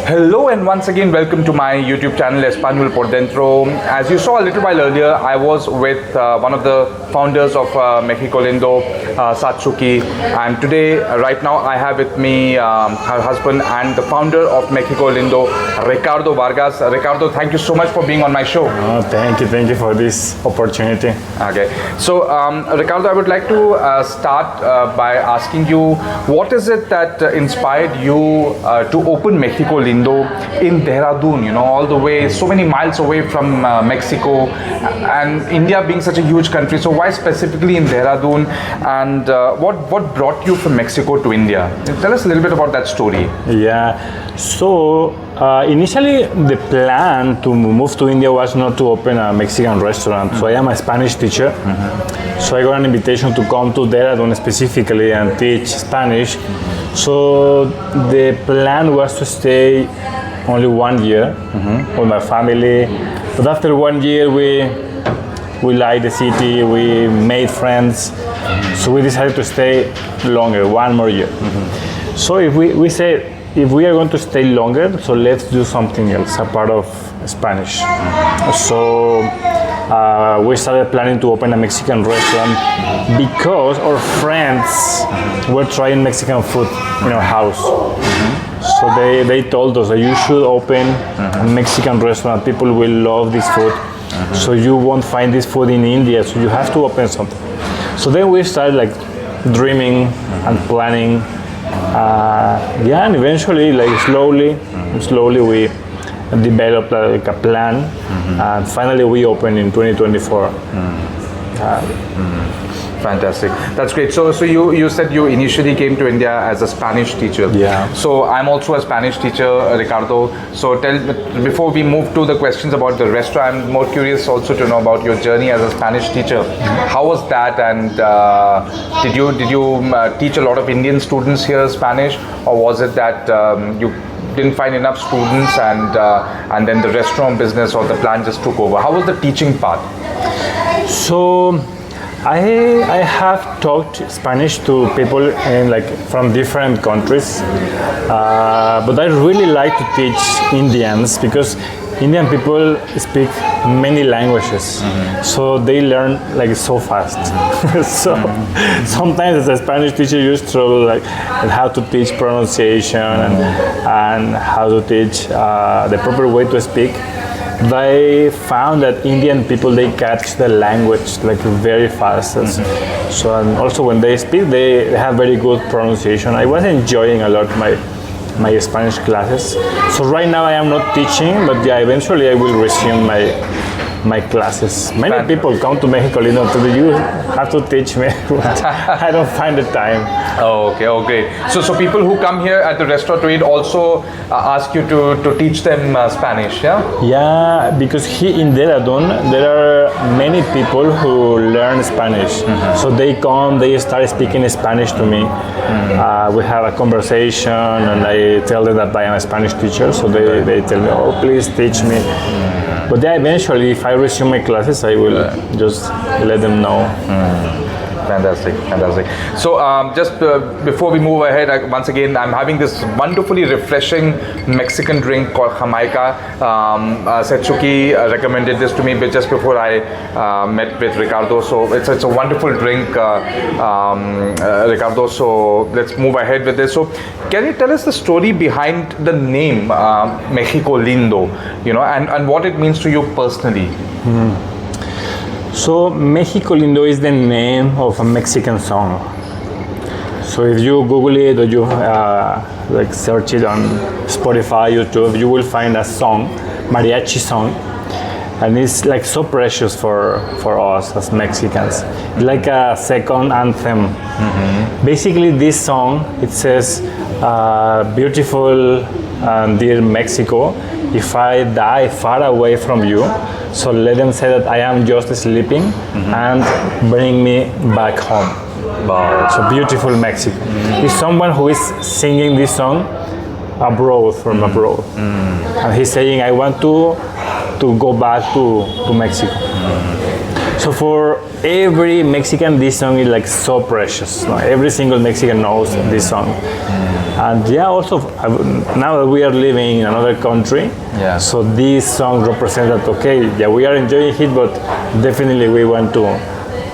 Hello and once again welcome to my YouTube channel Español Por Dentro. As you saw a little while earlier, I was with one of the founders of Mexico Lindo, Satsuki, and today right now I have with me her husband and the founder of Mexico Lindo, Ricardo Vargas. Ricardo, thank you so much for being on my show. Oh, thank you for this opportunity. Okay, so Ricardo, I would like to start by asking you, what is it that inspired you to open Mexico Lindo in Dehradun, all the way, so many miles away from Mexico, and India being such a huge country, so why specifically in Dehradun, and what brought you from Mexico to India? Tell us a little bit about that story. Yeah, so initially the plan to move to India was not to open a Mexican restaurant. So I am a Spanish teacher. So I got an invitation to come to Dehradun specifically and teach Spanish. So the plan was to stay only 1 year with my family. But after 1 year we liked the city, we made friends. So we decided to stay longer, 1 more year. So if we said, if we are going to stay longer, so let's do something else, a part of Spanish. So we started planning to open a Mexican restaurant because our friends were trying Mexican food in our house. So they told us that you should open a Mexican restaurant. People will love this food. So you won't find this food in India, so you have to open something. So then we started like dreaming and planning. And eventually, like slowly we developed like a plan, and finally we opened in 2024. Fantastic. That's great. So you said you initially came to India as a Spanish teacher. Yeah. So I'm also a Spanish teacher, Ricardo. So before we move to the questions about the restaurant, I'm more curious also to know about your journey as a Spanish teacher. How was that? And did you teach a lot of Indian students here Spanish, or was it that you didn't find enough students and then the restaurant business or the plan just took over? How was the teaching part? So I have taught Spanish to people from different countries, but I really like to teach Indians because Indian people speak many languages, so they learn so fast. So sometimes as a Spanish teacher you struggle at how to teach pronunciation and how to teach the proper way to speak. They found that Indian people, they catch the language very fast. So and also when they speak, they have very good pronunciation. I was enjoying a lot my Spanish classes. So right now I am not teaching, but yeah, eventually I will resume my classes. Many people come to Mexico Lindo to you have to teach me, but I don't find the time. Oh, okay. So people who come here at the restaurant to eat also ask you to teach them Spanish, yeah? Yeah, because here in Dehradun, there are many people who learn Spanish. So they come, they start speaking Spanish to me. We have a conversation and I tell them that I am a Spanish teacher. So they tell me, oh, please teach me. But then eventually, if I resume my classes, I will just let them know. Fantastic. So just before we move ahead, once again, I'm having this wonderfully refreshing Mexican drink called Jamaica. Satsuki recommended this to me just before I met with Ricardo. So it's a wonderful drink, Ricardo. So let's move ahead with this. So can you tell us the story behind the name Mexico Lindo, and what it means to you personally? So Mexico Lindo is the name of a Mexican song. So if you Google it or you search it on Spotify, YouTube, you will find a song, mariachi song, and it's so precious for us as Mexicans. It's like a second anthem. Basically, this song, it says, beautiful and dear Mexico, if I die far away from you, so let them say that I am just sleeping and bring me back home. Wow. So beautiful Mexico. It's someone who is singing this song from abroad. And he's saying, I want to go back to Mexico. So for every Mexican, this song is like so precious. No? Every single Mexican knows this song. And yeah, also now that we are living in another country, so this song represents that, okay, yeah, we are enjoying it, but definitely we want to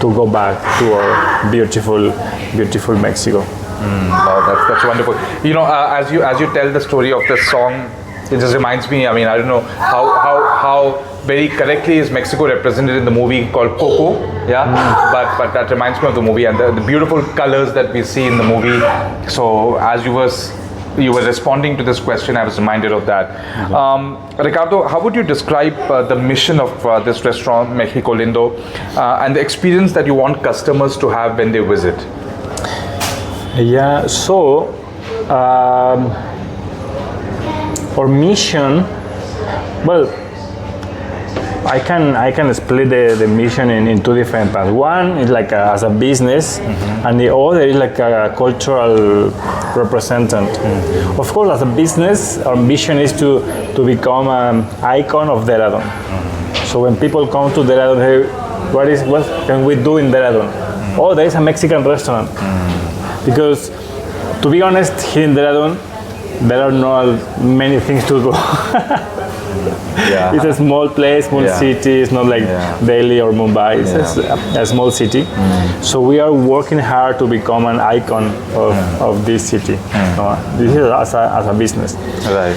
go back to our beautiful Mexico. Wow, that's wonderful. You know, as you tell the story of this song, it just reminds me. I mean, I don't know how very correctly is Mexico represented in the movie called Coco. But that reminds me of the movie and the beautiful colors that we see in the movie. So as you were responding to this question, I was reminded of that. Ricardo, how would you describe the mission of this restaurant, Mexico Lindo, and the experience that you want customers to have when they visit? Yeah, so our mission, well, I can split the mission in two different parts. One is like as a business, and the other is like a cultural representative. Of course, as a business, our mission is to become an icon of Dehradun. So when people come to Dehradun, hey, what can we do in Dehradun? Oh, there is a Mexican restaurant. Because to be honest, here in Dehradun, there are not many things to do. It's a small place, small city. It's not like Delhi or Mumbai. It's a small city. So we are working hard to become an icon of this city. This is as a business. Right.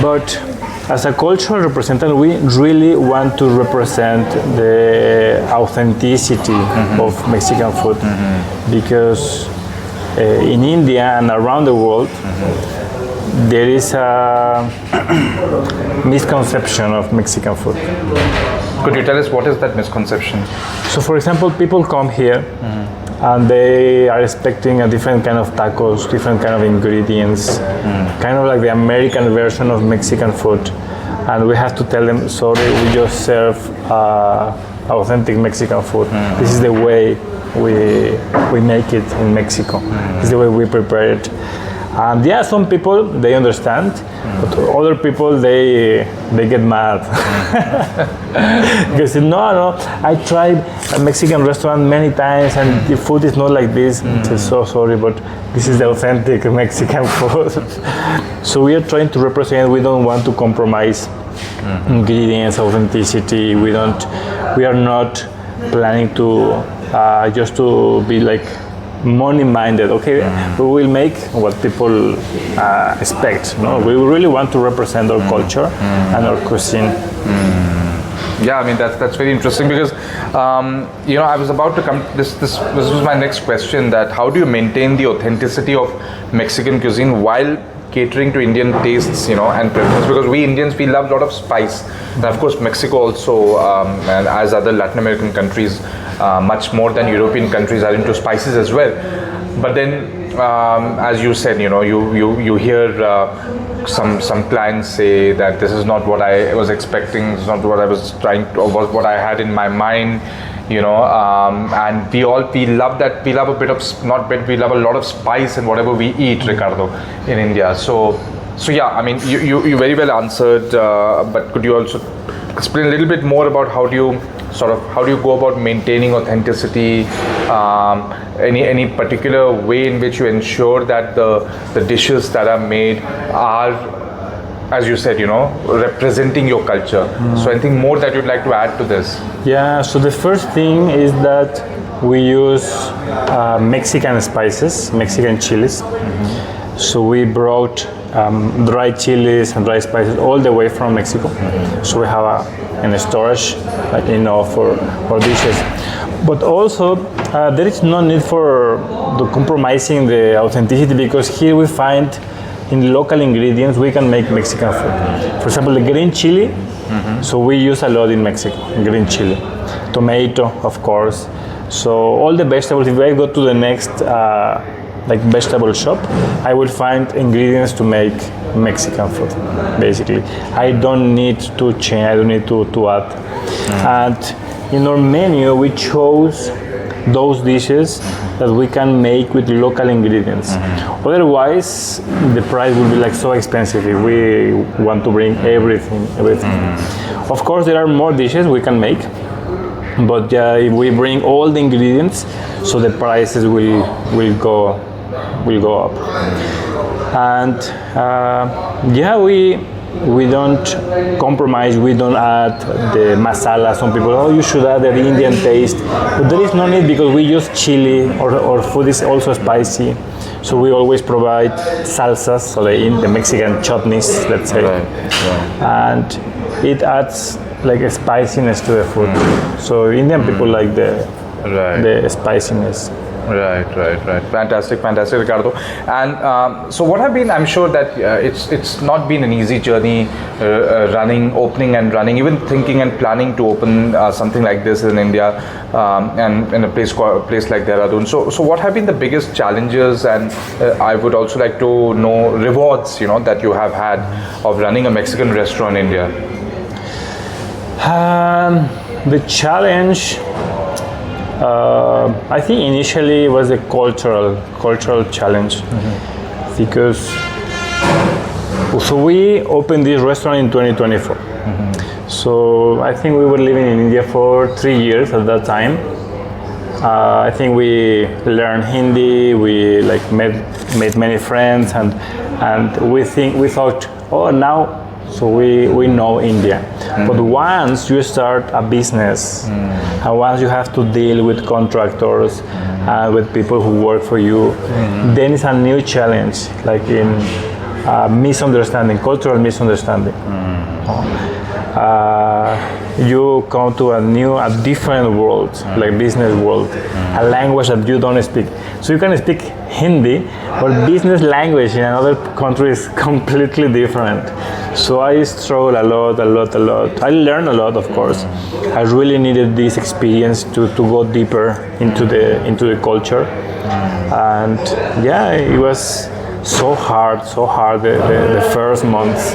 But as a cultural representative, we really want to represent the authenticity of Mexican food, because in India and around the world, there is a misconception of Mexican food. Could you tell us what is that misconception? So, for example, people come here and they are expecting a different kind of tacos, different kind of ingredients, kind of like the American version of Mexican food. And we have to tell them, sorry, we just serve authentic Mexican food. This is the way we make it in Mexico. This is the way we prepare it. And yeah, some people, they understand, but other people, they get mad. Because no, I tried a Mexican restaurant many times and the food is not like this. I'm so sorry, but this is the authentic Mexican food. So we are trying to represent, we don't want to compromise ingredients, authenticity. We are not planning to just to be like money-minded. Okay, we will make what people expect. No, we really want to represent our culture and our cuisine. Yeah, I mean that's very interesting because you know, I was about to come. This was my next question. That how do you maintain the authenticity of Mexican cuisine while catering to Indian tastes, you know, and preferences? Because we Indians, we love a lot of spice, and of course Mexico also, and as other Latin American countries, much more than European countries, are into spices as well. But then, as you said, you know, you hear some clients say that this is not what I was expecting, it's not what I was trying to, or what I had in my mind, you know, and we love that, we love a bit of, not bit, we love a lot of spice in whatever we eat, Ricardo, in India. So yeah, I mean, you very well answered, but could you also explain a little bit more about how do you go about maintaining authenticity? Any particular way in which you ensure that the dishes that are made are, as you said, you know, representing your culture? So anything more that you'd like to add to this? Yeah, so the first thing is that we use Mexican spices, Mexican chilies. So we brought dry chilies and dry spices all the way from Mexico. So we have in storage, like, you know, for dishes. But also, there is no need for compromising the authenticity, because here we find in local ingredients we can make Mexican food. For example, the green chili, so we use a lot in Mexico, green chili. Tomato, of course. So all the vegetables, if I go to the next like vegetable shop, I will find ingredients to make Mexican food, basically. I don't need to change, I don't need to add. And in our menu, we chose those dishes that we can make with local ingredients. Otherwise, the price will be like so expensive if we want to bring everything. Of course, there are more dishes we can make, But yeah, if we bring all the ingredients, so the prices will go up. And yeah, we don't compromise. We don't add the masala. Some people, oh, you should add the Indian taste, but there is no need because we use chili. Our food is also spicy, so we always provide salsas, so the Mexican chutneys, let's say, and it adds like a spiciness to the food. So Indian people like the spiciness. Right. Fantastic, Ricardo. And so, what have been? I'm sure that it's not been an easy journey, opening and running, even thinking and planning to open something like this in India, and in a place like Dehradun. So, what have been the biggest challenges? And I would also like to know rewards, that you have had of running a Mexican restaurant in India. The challenge. I think initially it was a cultural challenge, because so we opened this restaurant in 2024. So I think we were living in India for 3 years at that time. I think we learned Hindi, we made many friends, and we thought, oh, now. So we know India. But once you start a business, and once you have to deal with contractors, with people who work for you, then it's a new challenge, like in cultural misunderstanding. You come to a different world, like business world, a language that you don't speak. So you can speak Hindi, but business language in another country is completely different. So I struggled a lot. I learned a lot, of course. I really needed this experience to go deeper into the culture, and yeah, it was so hard the first months.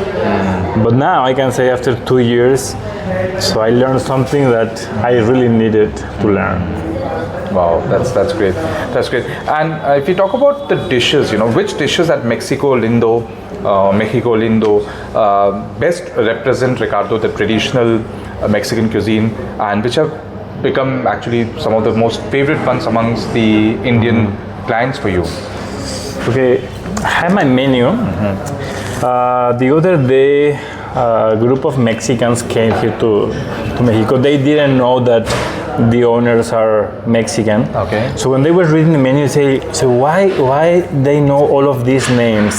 But now I can say after 2 years, so I learned something that I really needed to learn. Wow, that's great. And if you talk about the dishes, which dishes at Mexico Lindo best represent, Ricardo, the traditional Mexican cuisine, and which have become actually some of the most favorite ones amongst the Indian clients for you? Okay, I have my menu. The other day, a group of Mexicans came here to Mexico. They didn't know that the owners are Mexican. Okay. So when they were reading the menu, they say, why they know all of these names?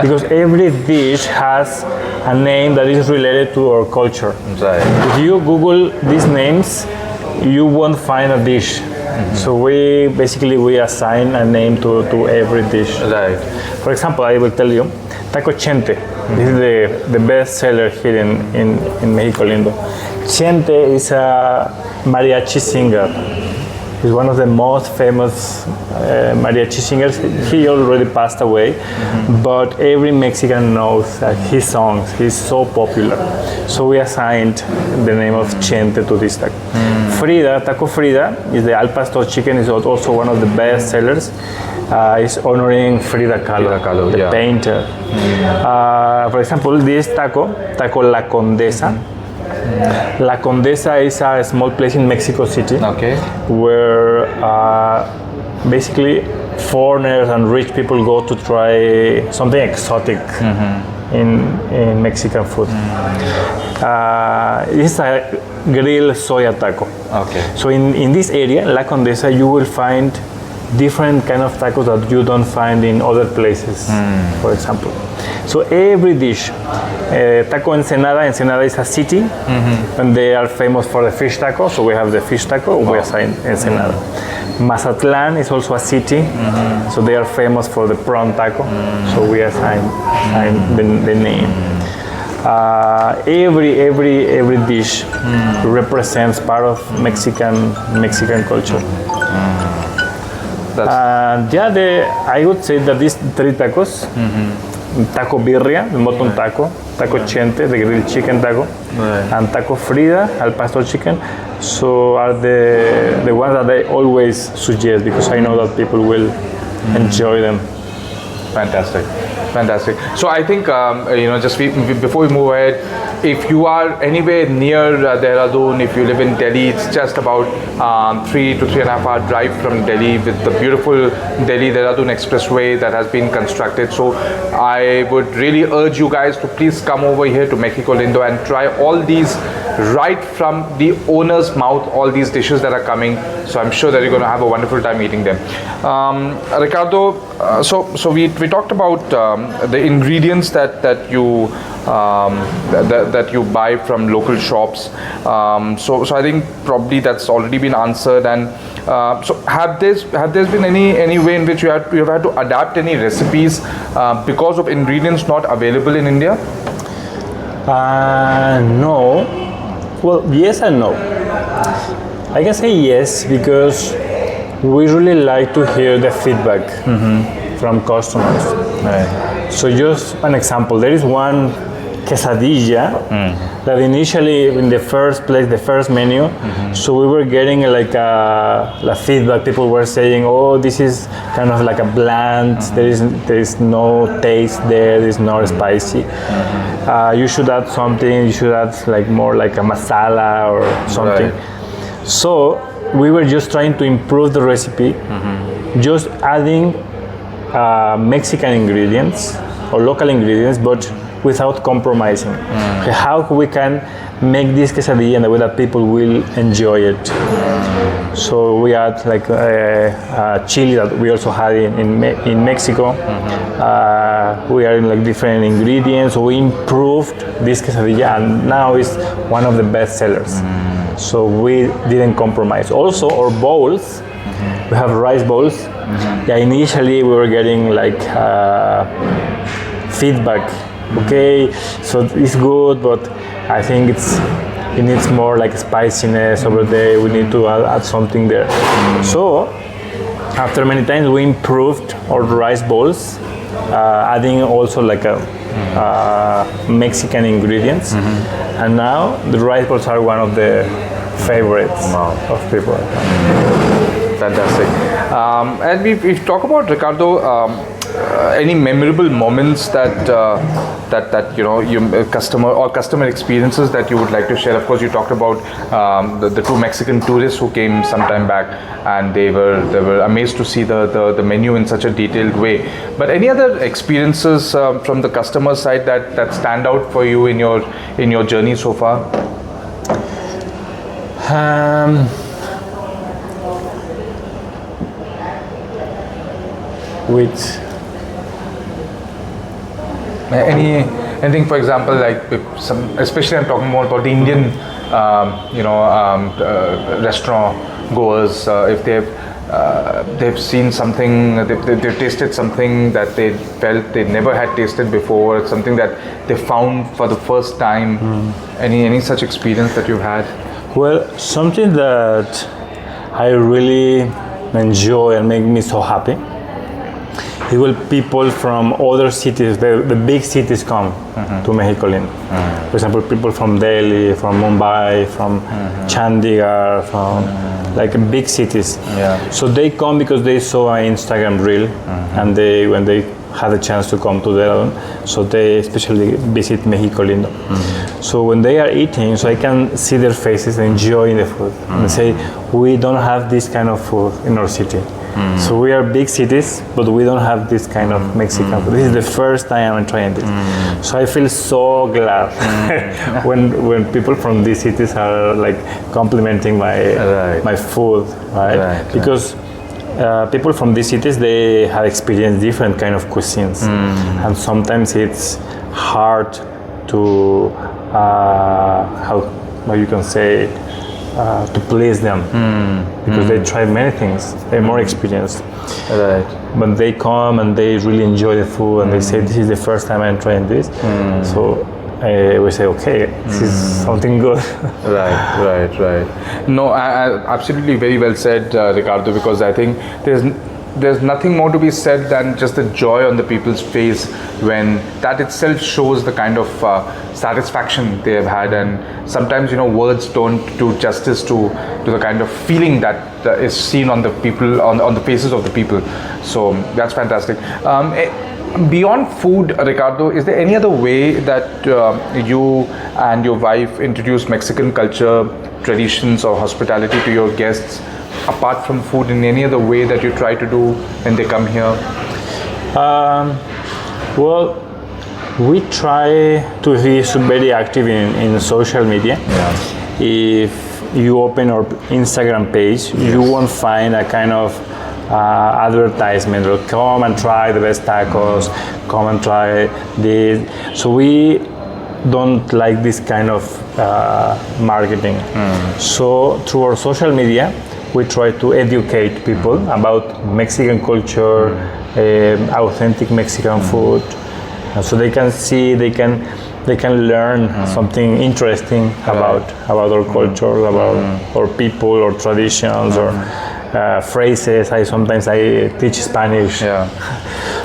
Because every dish has a name that is related to our culture. Right. If you Google these names, you won't find a dish. So we assign a name to every dish. Right. For example, I will tell you, taco chente. This is the best seller here in Mexico Lindo. Chente is a mariachi singer. He's one of the most famous mariachi singers. He already passed away, but every Mexican knows his songs. He's so popular. So we assigned the name of Chente to this taco. Taco Frida is the al pastor chicken, is also one of the best sellers. It's honoring Frida Kahlo, the painter. For example, this taco La Condesa. La Condesa is a small place in Mexico City, where basically foreigners and rich people go to try something exotic in Mexican food. It's a grilled soya taco. So in this area, La Condesa, you will find different kind of tacos that you don't find in other places, for example. So every dish, taco Ensenada is a city, and they are famous for the fish taco, so we have the fish taco, we assign Ensenada. Mazatlan is also a city, so they are famous for the prawn taco, so we assign the name. Every dish represents part of Mexican culture. And I would say that these three tacos, taco birria, the mutton taco chente, the grilled chicken taco, and taco frida, al pastor chicken, so are the ones that I always suggest, because I know that people will enjoy them. Fantastic. Fantastic. So I think before we move ahead, if you are anywhere near Dehradun, if you live in Delhi, it's just about 3 to 3.5 hour drive from Delhi with the beautiful Delhi Dehradun expressway that has been constructed. So I would really urge you guys to please come over here to Mexico Lindo and try all these right from the owner's mouth, all these dishes that are coming. So I'm sure that you're going to have a wonderful time eating them. Ricardo, so we talked about the ingredients that you buy from local shops. So I think probably that's already been answered. And so have there been any way in which you've had to adapt any recipes because of ingredients not available in India? No. Well, yes and no. I can say yes because we really like to hear the feedback from customers. Right. So just an example, there is one quesadilla that initially in the first place, the first menu, so we were getting like a feedback. People were saying, oh, this is kind of like a bland, there is no taste there, it's not spicy. You should add something, you should add like more like a masala or something. Right. So we were just trying to improve the recipe, just adding Mexican ingredients or local ingredients, but without compromising. Okay, how we can make this quesadilla in a way that people will enjoy it. So we add like chili that we also had in Mexico. We added like different ingredients. So we improved this quesadilla, and now it's one of the best sellers. So we didn't compromise. Also, our bowls, we have rice bowls. Yeah, initially we were getting like feedback. Okay, so it's good, but I think it needs more like spiciness over there. We need to add something there. So after many times, we improved our rice bowls, adding also like a Mexican ingredients, and now the rice bowls are one of the favorites of people. Fantastic. And we've talked about, Ricardo, any memorable moments that customer experiences that you would like to share. Of course, you talked about the two Mexican tourists who came some time back, and they were amazed to see the menu in such a detailed way. But any other experiences from the customer side that stand out for you in your journey so far? Which anything, for example, like especially I'm talking more about the Indian restaurant goers, if they've seen something, they've tasted something that they felt they never had tasted before, something that they found for the first time. Any such experience that you've had? Well, something that I really enjoy and make me so happy. It will people from other cities, the big cities come to Mexico Lindo. For example, people from Delhi, from Mumbai, from Chandigarh, from like big cities. Yeah. So they come because they saw an Instagram reel, and when they had a chance to come to Dehradun, so they especially visit Mexico Lindo. So when they are eating, so I can see their faces enjoying the food, and they say, we don't have this kind of food in our city. So we are big cities, but we don't have this kind of Mexican food. This is the first time I'm trying this. So I feel so glad when people from these cities are like complimenting my food, right? Because people from these cities, they have experienced different kind of cuisines, and sometimes it's hard to how you can say to please them because they tried many things. They're more experienced. Right. But they come and they really enjoy the food, and they say, this is the first time I'm trying this. So we say, okay, this is something good. Right. No, I absolutely very well said, Ricardo, because I think there's nothing more to be said than just the joy on the people's face when that itself shows the kind of satisfaction they have had. And sometimes words don't do justice to the kind of feeling that is seen on the people, on the faces of the people. So that's fantastic. Beyond food, Ricardo, is there any other way that you and your wife introduce Mexican culture, traditions, or hospitality to your guests, apart from food, in any other way that you try to do when they come here? Well, we try to be very active in social media. Yeah. If you open our Instagram page, you won't find a kind of advertisement or come and try the best tacos, come and try this. So we don't like this kind of marketing. So through our social media, we try to educate people about Mexican culture, authentic Mexican food, so they can see, they can learn something interesting about our culture, about our people, or traditions, or phrases. Sometimes I teach Spanish. Yeah.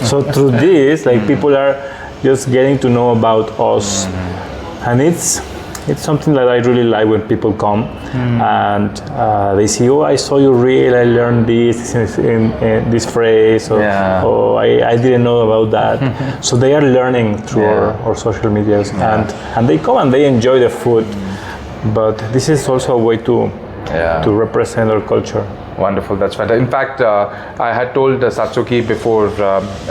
So through this, like people are just getting to know about us, and it's something that I really like when people come and they see, oh, I saw your reel, I learned this in this phrase, or oh, I didn't know about that. So they are learning through our social medias, and they come and they enjoy the food. But this is also a way to represent our culture. Wonderful, that's fantastic. In fact, I had told Satsuki before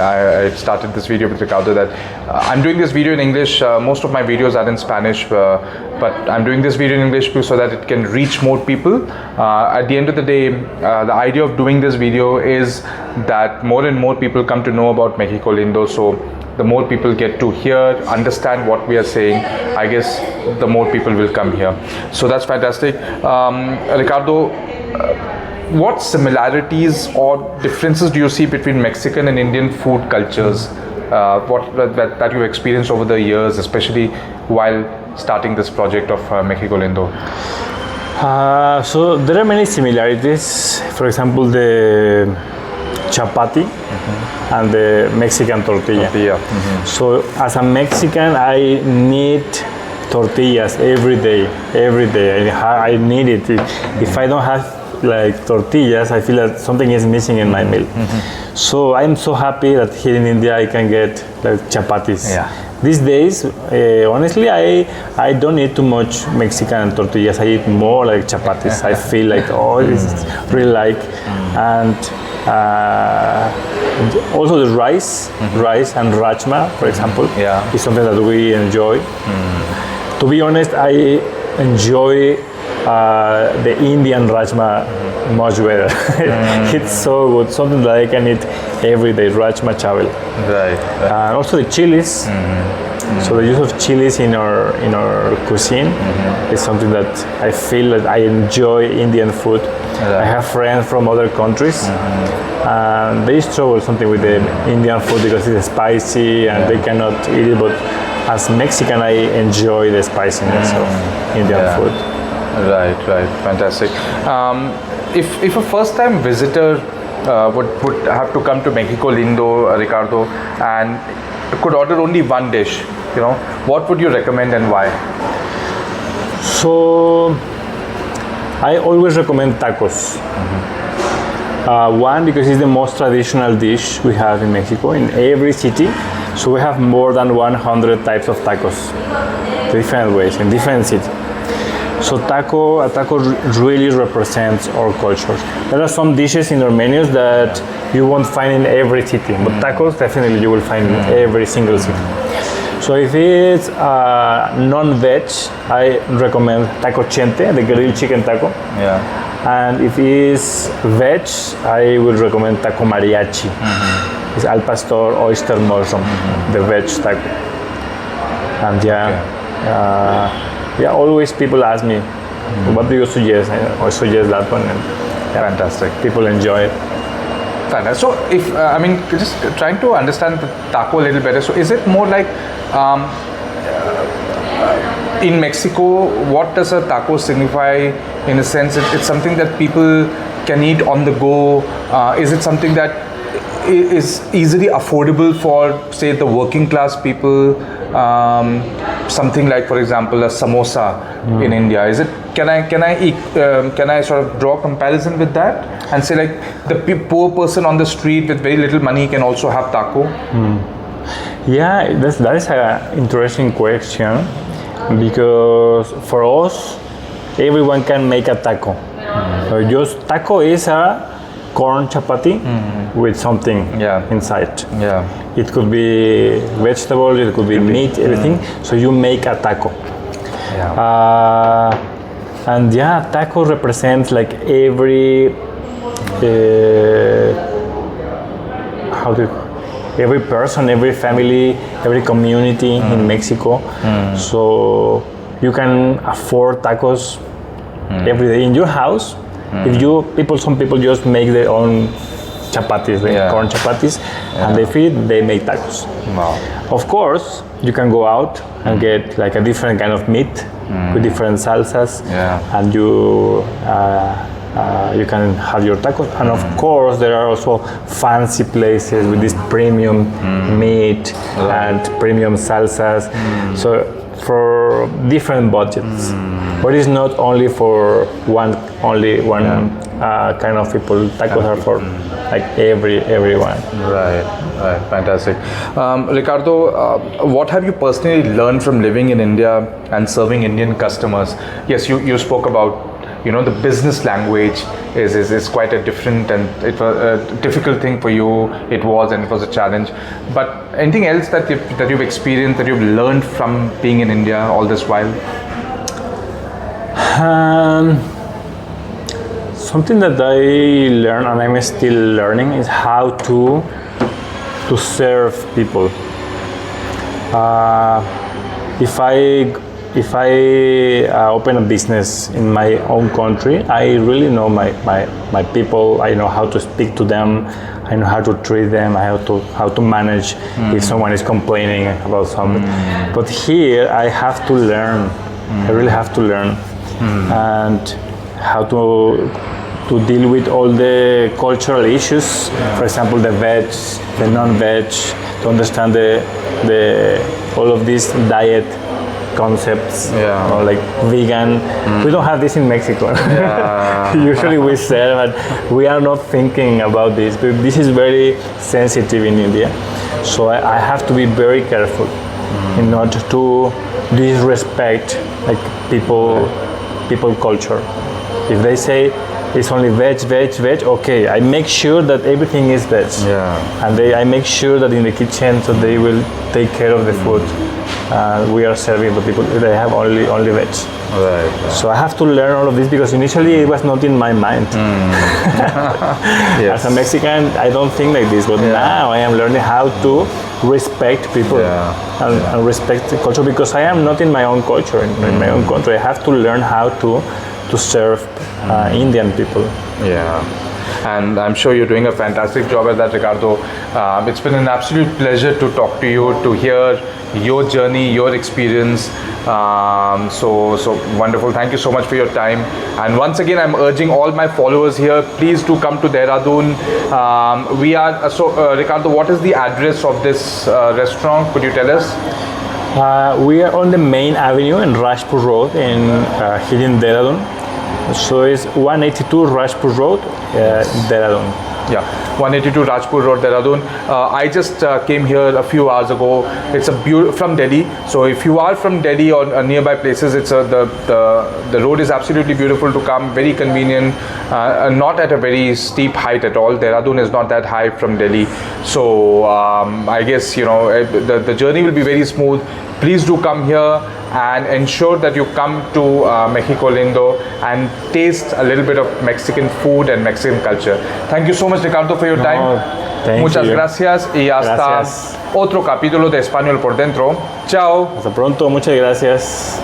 I started this video with Ricardo that I'm doing this video in English. Most of my videos are in Spanish, but I'm doing this video in English so that it can reach more people. At the end of the day, the idea of doing this video is that more and more people come to know about Mexico Lindo. So the more people get to hear, understand what we are saying, I guess the more people will come here. So that's fantastic. Ricardo, what similarities or differences do you see between Mexican and Indian food cultures? That you've experienced over the years, especially while starting this project of Mexico Lindo? So there are many similarities. For example, the chapati and the Mexican tortilla. So as a Mexican, I need tortillas every day. I need it. If I don't have like tortillas, I feel that something is missing in my meal. So I'm so happy that here in India I can get like chapatis. These days, honestly, I don't eat too much Mexican tortillas. I eat more like chapatis. I feel like, oh, it's really like. And also the rice and rajma, for example, is something that we enjoy. To be honest, I enjoy the Indian rajma much better. It's so good, something that I can eat every day, rajma chawel. And also the chilies. So the use of chilies in our cuisine is something that I feel that I enjoy Indian food. I have friends from other countries and they struggle something with the Indian food because it's spicy and they cannot eat it, but as Mexican I enjoy the spiciness of Indian food. Right, fantastic. If a first-time visitor would have to come to Mexico Lindo, Ricardo, and could order only one dish, what would you recommend and why? So I always recommend tacos. One, because it's the most traditional dish we have in Mexico, in every city. So we have more than 100 types of tacos, different ways, in different cities. So a taco really represents our culture. There are some dishes in our menus that you won't find in every city, but tacos definitely you will find in every single city. So if it's non-veg, I recommend taco chente, the grilled chicken taco. And if it's veg, I would recommend taco mariachi. It's al pastor, oyster mushroom, the veg taco. And always people ask me, what do you suggest? I suggest that one, and fantastic. People enjoy it. Fantastic. So, if just trying to understand the taco a little better. So, is it more like in Mexico, what does a taco signify? In a sense, it's something that people can eat on the go. Is it something that is easily affordable for, say, the working class people? Something like, for example, a samosa in India. Is it? Can I sort of draw a comparison with that and say like the poor person on the street with very little money can also have taco? Yeah, that is an interesting question because for us, everyone can make a taco. So just taco is a corn chapati with something inside. Yeah. It could be vegetable, it could be meat, everything. So you make a taco. Yeah. And yeah, taco represents like every every person, every family, every community in Mexico. So you can afford tacos every day in your house. If some people just make their own chapatis, corn chapatis, and they make tacos. Wow. Of course, you can go out and get like a different kind of meat with different salsas, and you can have your tacos. And of course, there are also fancy places with this premium meat and premium salsas. So for different budgets, but it's not only for one kind of people. Tacos are for like everyone. Right, fantastic. Ricardo, what have you personally learned from living in India and serving Indian customers? Yes, you spoke about, the business language is quite a different, and it was a difficult thing for you. It was a challenge. But anything else that you've experienced, that you've learned from being in India all this while? Something that I learned and I'm still learning is how to serve people. If I open a business in my own country, I really know my people. I know how to speak to them. I know how to treat them. How to manage if someone is complaining about something. But here I have to learn. I really have to learn, and how to deal with all the cultural issues. For example, the veg, the non-veg, to understand the all of these diet concepts, like vegan. We don't have this in Mexico. Usually we say, but we are not thinking about this. But this is very sensitive in India, so I have to be very careful in not to disrespect like people culture. If they say it's only veg, okay, I make sure that everything is veg. And I make sure that in the kitchen, so they will take care of the food. We are serving the people, they have only veg. Right. So I have to learn all of this because initially it was not in my mind. As a Mexican, I don't think like this, but now I am learning how to respect people and respect the culture, because I am not in my own culture, in my own country. I have to learn how to serve Indian people. Yeah. And I'm sure you're doing a fantastic job at that, Ricardo. It's been an absolute pleasure to talk to you, to hear your journey, your experience. So wonderful. Thank you so much for your time. And once again, I'm urging all my followers here, please do come to Dehradun. Ricardo, what is the address of this restaurant? Could you tell us? We are on the main avenue in Rajpur Road here in Dehradun. So it's 182 Rajpur Road, Dehradun. Yeah, 182 Rajpur Road, Dehradun. I just came here a few hours ago. It's from Delhi. So if you are from Delhi or nearby places, the road is absolutely beautiful to come. Very convenient, not at a very steep height at all. Dehradun is not that high from Delhi. So I guess the journey will be very smooth. Please do come here and ensure that you come to Mexico Lindo and taste a little bit of Mexican food and Mexican culture. Thank you so much, Ricardo, for your time. Muchas gracias y hasta otro capítulo de Español Por Dentro. Chao. Hasta pronto, muchas gracias.